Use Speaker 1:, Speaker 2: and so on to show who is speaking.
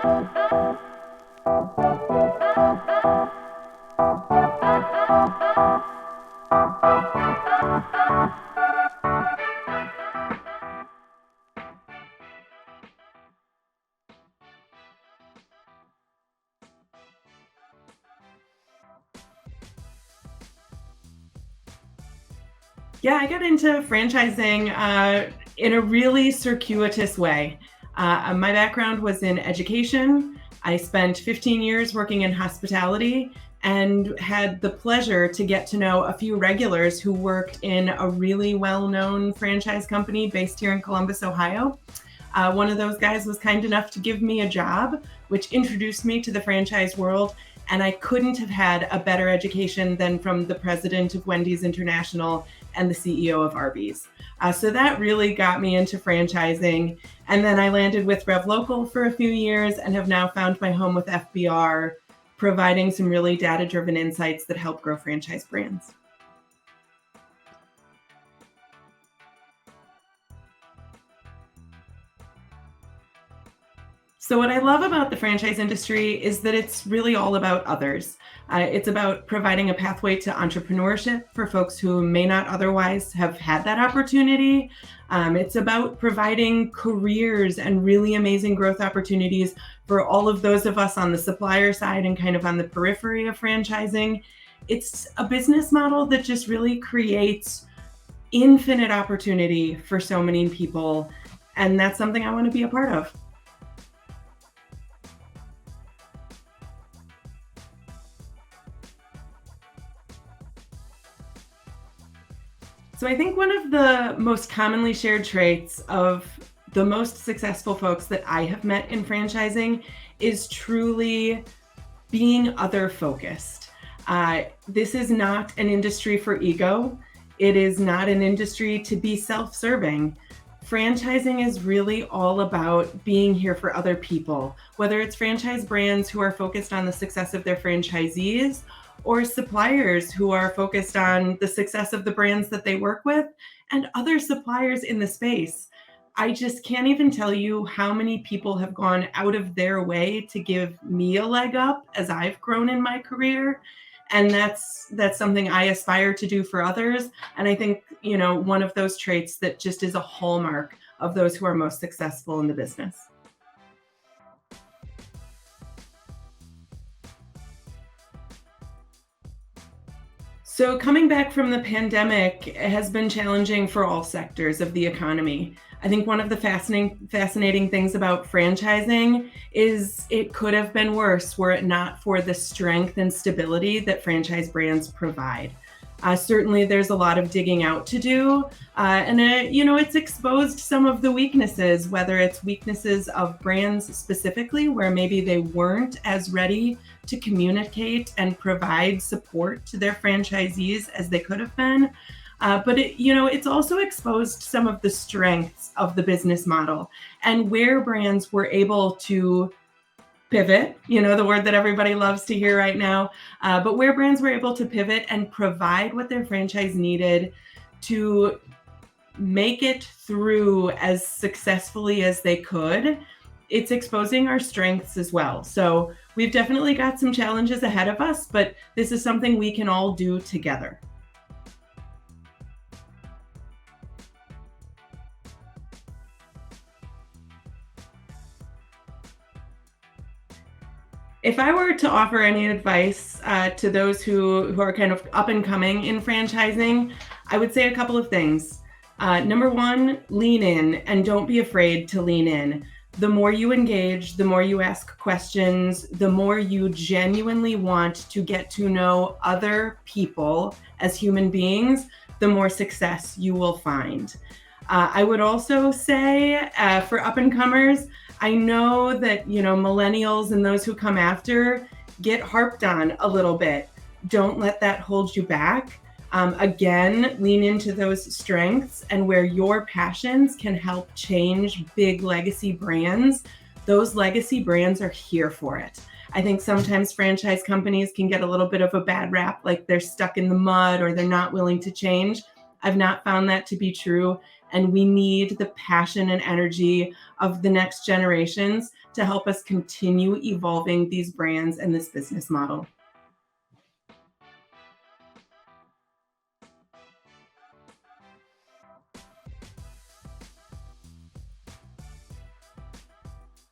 Speaker 1: Yeah, I got into franchising in a really circuitous way. My background was in education. I spent 15 years working in hospitality and had the pleasure to get to know a few regulars who worked in a really well-known franchise company based here in Columbus, Ohio. One of those guys was kind enough to give me a job, which introduced me to the franchise world. And I couldn't have had a better education than from the president of Wendy's International and the CEO of Arby's. So that really got me into franchising. And then I landed with Rev Local for a few years and have now found my home with FBR, providing some really data-driven insights that help grow franchise brands. So what I love about the franchise industry is that it's really all about others. It's about providing a pathway to entrepreneurship for folks who may not otherwise have had that opportunity. It's about providing careers and really amazing growth opportunities for all of those of us on the supplier side and kind of on the periphery of franchising. It's a business model that just really creates infinite opportunity for so many people. And that's something I want to be a part of. So I think one of the most commonly shared traits of the most successful folks that I have met in franchising is truly being other focused. This is not an industry for ego. It is not an industry to be self-serving. Franchising is really all about being here for other people, whether it's franchise brands who are focused on the success of their franchisees or suppliers who are focused on the success of the brands that they work with and other suppliers in the space. I just can't even tell you how many people have gone out of their way to give me a leg up as I've grown in my career. And that's something I aspire to do for others. And I think, one of those traits that just is a hallmark of those who are most successful in the business. So coming back from the pandemic has been challenging for all sectors of the economy. I think one of the fascinating things about franchising is it could have been worse were it not for the strength and stability that franchise brands provide. Certainly there's a lot of digging out to do, and it's exposed some of the weaknesses, whether it's weaknesses of brands specifically, where maybe they weren't as ready to communicate and provide support to their franchisees as they could have been. But it's also exposed some of the strengths of the business model and where brands were able to pivot, the word that everybody loves to hear right now, but where brands were able to pivot and provide what their franchise needed to make it through as successfully as they could. It's exposing our strengths as well. So we've definitely got some challenges ahead of us, but this is something we can all do together. If I were to offer any advice to those who are kind of up and coming in franchising, I would say a couple of things. Number one, lean in and don't be afraid to lean in. The more you engage, the more you ask questions, the more you genuinely want to get to know other people as human beings, the more success you will find. I would also say for up and comers, I know that, millennials and those who come after get harped on a little bit. Don't let that hold you back. Again, lean into those strengths and where your passions can help change big legacy brands. Those legacy brands are here for it. I think sometimes franchise companies can get a little bit of a bad rap, like they're stuck in the mud or they're not willing to change. I've not found that to be true. And we need the passion and energy of the next generations to help us continue evolving these brands and this business model.